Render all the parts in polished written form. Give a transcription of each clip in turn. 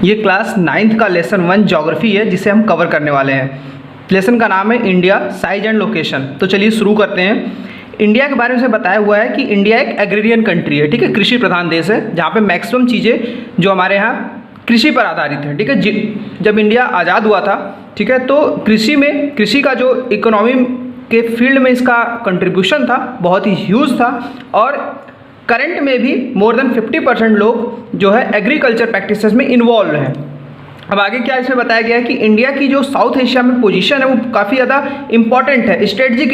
ये class 9th का lesson 1 geography है जिसे हम कवर करने वाले हैं। लेसन का नाम है इंडिया साइज एंड लोकेशन। तो चलिए शुरू करते हैं। इंडिया के बारे में से बताया हुआ है कि इंडिया एक एग्रीरियन कंट्री है, ठीक है, कृषि प्रधान देश है जहाँ पे मैक्सिमम चीज़ें जो हमारे यहाँ कृषि पर आधारित है, ठीक है। जब इंडिया आज़ाद हुआ था, ठीक है, तो कृषि का जो इकोनॉमी के फील्ड में इसका कंट्रीब्यूशन था बहुत ही ह्यूज था और करंट में भी मोर देन 50% लोग जो है एग्रीकल्चर प्रैक्टिसेस में इन्वॉल्व हैं। अब आगे क्या इसमें बताया गया है कि इंडिया की जो साउथ एशिया में पोजीशन है वो काफ़ी ज़्यादा इंपॉर्टेंट है स्ट्रेटजिक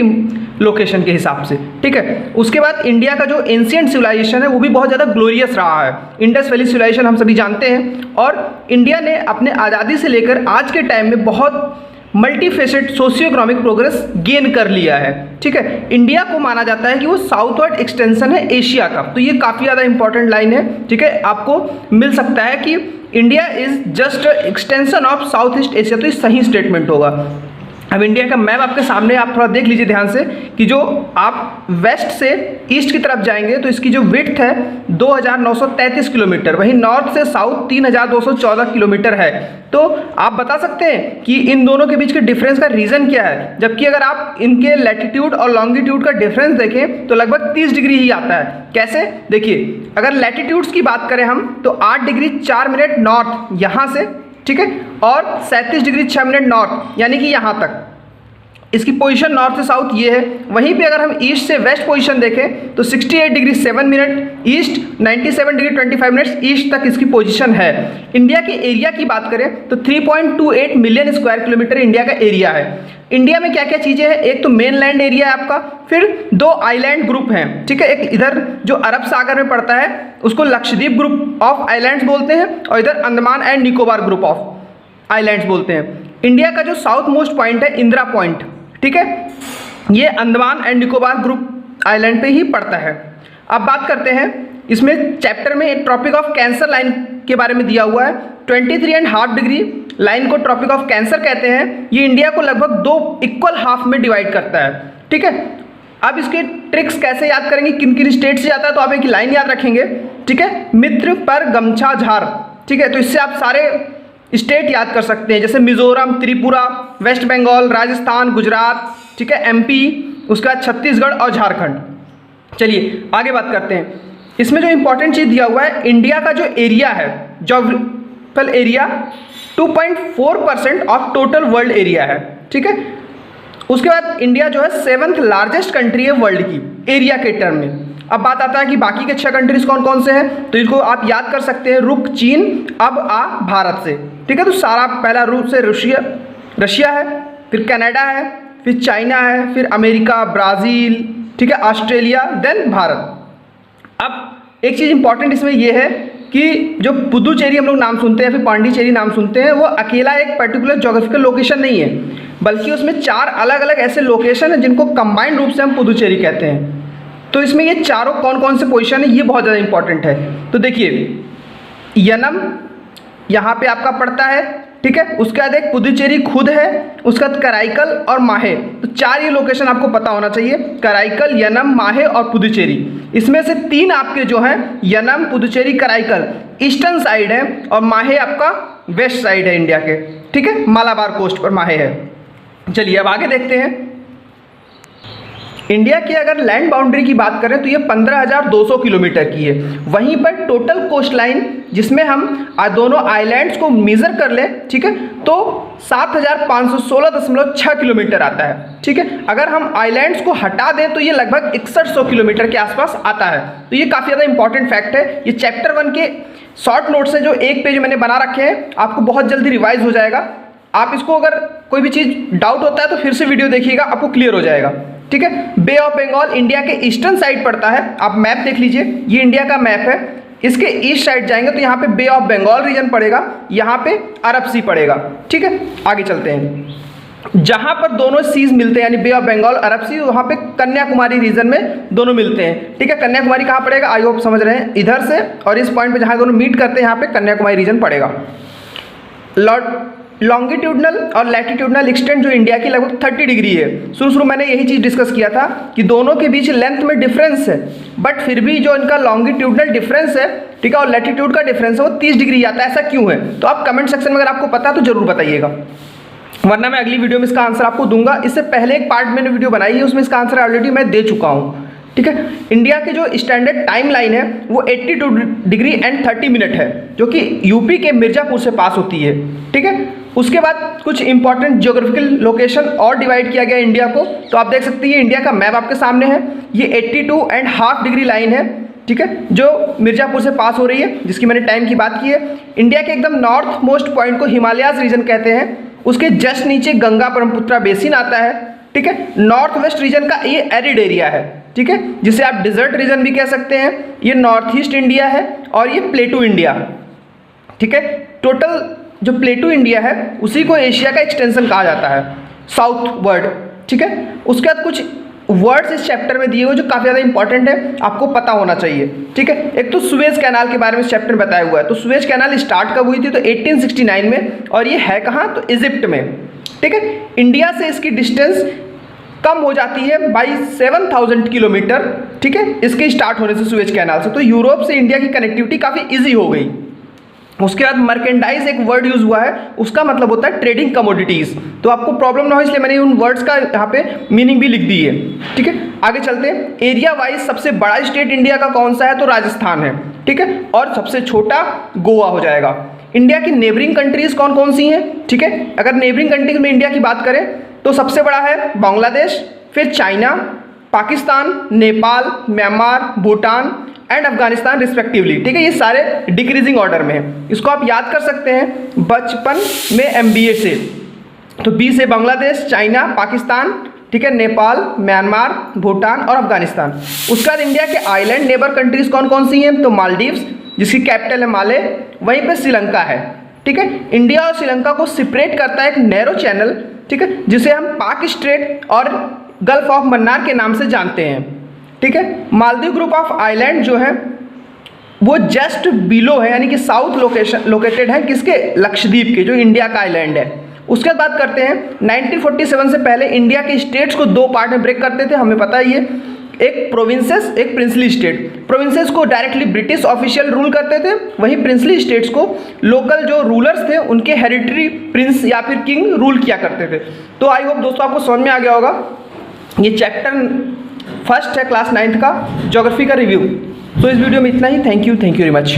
लोकेशन के हिसाब से, ठीक है। उसके बाद इंडिया का जो एंशिएंट सिविलाइजेशन है वो भी बहुत ज़्यादा ग्लोरियस रहा है। इंडस वैली सिविलाइजेशन हम सभी जानते हैं और इंडिया ने अपने आज़ादी से लेकर आज के टाइम में बहुत मल्टीफेसेट सोशियो इकोनॉमिक प्रोग्रेस गेन कर लिया है, ठीक है। इंडिया को माना जाता है कि वो साउथवर्ड एक्सटेंशन है एशिया का, तो ये काफ़ी ज़्यादा इंपॉर्टेंट लाइन है, ठीक है। आपको मिल सकता है कि India is just extension of south east Asia, तो ये सही स्टेटमेंट होगा। अब इंडिया का मैप आपके सामने आप थोड़ा देख लीजिए ध्यान से कि जो आप वेस्ट से ईस्ट की तरफ जाएंगे तो इसकी जो विड्थ है 2933 किलोमीटर, वहीं नॉर्थ से साउथ 3214 किलोमीटर है। तो आप बता सकते हैं कि इन दोनों के बीच के डिफरेंस का रीज़न क्या है, जबकि अगर आप इनके लैटिट्यूड और लॉन्गिट्यूड का डिफरेंस देखें तो लगभग 30 डिग्री ही आता है। कैसे? देखिए, अगर लैटिट्यूड्स की बात करें हम तो 8 डिग्री 4 मिनट नॉर्थ यहाँ से, ठीक है, और 37 डिग्री 6 मिनट नॉर्थ यानी कि यहाँ तक इसकी पोजीशन नॉर्थ से साउथ ये है। वहीं पे अगर हम ईस्ट से वेस्ट पोजीशन देखें तो 68 degree 7 minute east, 97 degree 25 minutes east तक इसकी पोजीशन है। इंडिया के एरिया की बात करें तो 3.28 मिलियन स्क्वायर किलोमीटर इंडिया का एरिया है। इंडिया में क्या क्या चीज़ें हैं, एक तो मेन लैंड एरिया है आपका, फिर 2 आइलैंड ग्रुप हैं, ठीक है। एक इधर जो अरब सागर में पड़ता है उसको लक्षद्वीप ग्रुप ऑफ आइलैंड्स बोलते हैं और इधर Andaman and Nicobar group of islands बोलते हैं। इंडिया का जो साउथ मोस्ट पॉइंट है इंदिरा पॉइंट, ठीक है, ये Andaman and Nicobar group island पे ही पड़ता है। अब बात करते हैं, इसमें चैप्टर में ट्रॉपिक ऑफ कैंसर लाइन के बारे में दिया हुआ है। 23.5 डिग्री लाइन को ट्रॉपिक ऑफ कैंसर कहते हैं। ये इंडिया को लगभग 2 इक्वल हाफ में डिवाइड करता है, ठीक है। अब इसके ट्रिक्स कैसे याद करेंगे, किन किन स्टेट से जाता है, तो आप एक लाइन याद रखेंगे, ठीक है, मित्र पर गमछा झार, ठीक है। तो इससे आप सारे स्टेट याद कर सकते हैं, जैसे मिजोरम, त्रिपुरा, वेस्ट बंगाल, राजस्थान, गुजरात, ठीक है, एमपी, उसके बाद छत्तीसगढ़ और झारखंड। चलिए आगे बात करते हैं। इसमें जो इंपॉर्टेंट चीज़ दिया हुआ है, इंडिया का जो एरिया है, geographical area 2.4% of total world area है, ठीक है। उसके बाद इंडिया जो है 7th लार्जेस्ट कंट्री है वर्ल्ड की एरिया के टर्म में। अब बात आता है कि बाकी के 6 कंट्रीज कौन कौन से हैं, तो इसको आप याद कर सकते हैं, रुक चीन, अब आ भारत से, ठीक है। तो सारा पहला रूप से रशिया है, फिर कनाडा है, फिर चाइना है, फिर अमेरिका, ब्राज़ील, ठीक है, ऑस्ट्रेलिया, देन भारत। अब एक चीज़ इंपॉर्टेंट इसमें यह है कि जो पुदुचेरी हम लोग नाम सुनते हैं, फिर पांडिचेरी नाम सुनते हैं, वो अकेला एक पर्टिकुलर ज्योग्राफिकल लोकेशन नहीं है, बल्कि उसमें 4 अलग अलग ऐसे लोकेशन हैं जिनको कंबाइंड रूप से हम पुदुचेरी कहते हैं। तो इसमें ये चारों कौन कौन से पोजीशन है ये बहुत ज़्यादा इंपॉर्टेंट है। तो देखिए, यनम यहाँ पे आपका पड़ता है, ठीक है। उसके बाद एक पुदुचेरी खुद है, उसके बाद कराईकल और माहे, तो 4 ये लोकेशन आपको पता होना चाहिए, कराईकल, यनम, माहे और पुदुचेरी। इसमें से 3 आपके जो हैं यनम, पुदुचेरी, कराईकल ईस्टर्न साइड है और माहे आपका वेस्ट साइड है इंडिया के, ठीक है, मालाबार कोस्ट पर माहे है। चलिए अब आगे देखते हैं। इंडिया की अगर लैंड बाउंड्री की बात करें तो ये 15,200 किलोमीटर की है। वहीं पर टोटल कोस्ट लाइन जिसमें हम दोनों आइलैंड्स को मेजर कर ले, ठीक है, तो 7,516.6 किलोमीटर आता है, ठीक है। अगर हम आइलैंड्स को हटा दें तो ये लगभग 6100 किलोमीटर के आसपास आता है। तो ये काफ़ी ज़्यादा इंपॉर्टेंट फैक्ट है। ये चैप्टर 1 के शॉर्ट नोट्स हैं जो 1 पेज मैंने बना रखे हैं, आपको बहुत जल्दी रिवाइज हो जाएगा। आप इसको अगर कोई भी चीज़ डाउट होता है तो फिर से वीडियो देखिएगा, आपको क्लियर हो जाएगा, ठीक है। बे ऑफ बंगाल इंडिया के ईस्टर्न साइड पड़ता है। आप मैप देख लीजिए, ये इंडिया का मैप है। इसके ईस्ट साइड जाएंगे तो यहाँ पे बे ऑफ बंगाल रीजन पड़ेगा, यहाँ पे अरब सी पड़ेगा, ठीक है। आगे चलते हैं। जहाँ पर दोनों सीज मिलते हैं यानी बे ऑफ बंगाल, अरब सी, वहाँ पे कन्याकुमारी रीजन में दोनों मिलते हैं, ठीक है। कन्याकुमारी कहाँ पड़ेगा, आई होप समझ रहे हैं, इधर से और इस पॉइंट पे जहाँ दोनों मीट करते हैं यहाँ पे कन्याकुमारी रीजन पड़ेगा। लॉर्ड लॉन्गिट्यूडनल और लैटिट्यूडनल एक्सटेंट जो इंडिया की लगभग 30 डिग्री है। शुरू मैंने यही चीज़ डिस्कस किया था कि दोनों के बीच लेंथ में डिफरेंस है, बट फिर भी जो इनका लॉन्गिट्यूडनल डिफरेंस है, ठीक है, और लैटिट्यूड का डिफरेंस है वो 30 डिग्री आता है। ऐसा क्यों है? तो आप कमेंट सेक्शन में अगर आपको पता है तो जरूर बताइएगा, वरना मैं अगली वीडियो में इसका आंसर आपको दूंगा। इससे पहले एक पार्ट मैंने वीडियो बनाई है, उसमें इसका आंसर ऑलरेडी मैं दे चुका हूँ, ठीक है। इंडिया की जो स्टैंडर्ड टाइम लाइन है वो 82 डिग्री एंड 30 मिनट है, जो कि यूपी के मिर्जापुर से पास होती है, ठीक है। उसके बाद कुछ इंपॉर्टेंट ज्योग्राफिकल लोकेशन और डिवाइड किया गया इंडिया को। तो आप देख सकते हैं इंडिया का मैप आपके सामने है, ये 82.5 डिग्री लाइन है, ठीक है, जो मिर्जापुर से पास हो रही है, जिसकी मैंने टाइम की बात की है। इंडिया के एकदम नॉर्थ मोस्ट पॉइंट को हिमालयाज रीजन कहते हैं, उसके जस्ट नीचे गंगा ब्रह्मपुत्रा बेसिन आता है, ठीक है। नॉर्थ वेस्ट रीजन का ये एरिड एरिया है, ठीक है, जिसे आप डिजर्ट रीजन भी कह सकते हैं। ये नॉर्थ ईस्ट इंडिया है और ये प्लेटू इंडिया, ठीक है। टोटल जो प्लेटू इंडिया है उसी को एशिया का एक्सटेंशन कहा जाता है, साउथ वर्ड, ठीक है। उसके बाद कुछ वर्ड्स इस चैप्टर में दिए हुए जो काफ़ी ज़्यादा इंपॉर्टेंट है, आपको पता होना चाहिए, ठीक है। एक तो सुएज कैनाल के बारे में इस चैप्टर में बताया हुआ है। तो सुएज कैनाल स्टार्ट कब हुई थी? तो 1869 में, और ये है कहाँ? तो इजिप्ट में, ठीक है। इंडिया से इसकी डिस्टेंस कम हो जाती है बाई 7000 किलोमीटर, ठीक है, इसके स्टार्ट होने से सुएज कैनाल से। तो यूरोप से इंडिया की कनेक्टिविटी काफ़ी ईजी हो गई। उसके बाद मर्केंडाइज एक वर्ड यूज हुआ है, उसका मतलब होता है ट्रेडिंग कमोडिटीज। तो आपको प्रॉब्लम ना हो इसलिए मैंने उन वर्ड्स का यहाँ पे मीनिंग भी लिख दी है, ठीक है। आगे चलते हैं। एरिया वाइज सबसे बड़ा स्टेट इंडिया का कौन सा है? तो राजस्थान है, ठीक है, और सबसे छोटा गोवा हो जाएगा। इंडिया की नेबरिंग कंट्रीज कौन कौन सी हैं? ठीक है, अगर नेबरिंग कंट्रीज में इंडिया की बात करें तो सबसे बड़ा है बांग्लादेश, फिर China, Pakistan, Nepal, Myanmar, Bhutan and Afghanistan respectively, ठीक है। ये सारे डिक्रीजिंग ऑर्डर में है, इसको आप याद कर सकते हैं बचपन में MBA से। तो बी से बांग्लादेश, चाइना, पाकिस्तान, ठीक है, नेपाल, म्यांमार, भूटान और अफगानिस्तान। उसके बाद इंडिया के आइलैंड नेबर कंट्रीज कौन कौन सी हैं? तो मालदीव्स, जिसकी कैपिटल है माले, वहीं पे श्रीलंका है, ठीक है। इंडिया और श्रीलंका को सेपरेट करता है एक नैरो चैनल, ठीक है, जिसे हम पाक स्ट्रेट और गल्फ ऑफ मन्नार के नाम से जानते हैं, ठीक है। मालदीव ग्रुप ऑफ आइलैंड जो है वो जस्ट बिलो है, यानी कि साउथ लोकेटेड है किसके? लक्षद्वीप के, जो इंडिया का आइलैंड है। उसके बाद बात करते हैं 1947 से पहले इंडिया के स्टेट्स को दो पार्ट में ब्रेक करते थे, हमें पता है ये, एक प्रोविंसेस, एक प्रिंसली स्टेट। प्रोविंसेस को डायरेक्टली ब्रिटिश ऑफिशियल रूल करते थे, वहीं प्रिंसली स्टेट्स को लोकल जो रूलर्स थे उनके हेरिटरी प्रिंस या फिर किंग रूल किया करते थे। तो आई होप दोस्तों आपको समझ में आ गया होगा। ये चैप्टर फर्स्ट है क्लास 9th का ज्योग्राफी का रिव्यू। तो इस वीडियो में इतना ही। Thank you very much.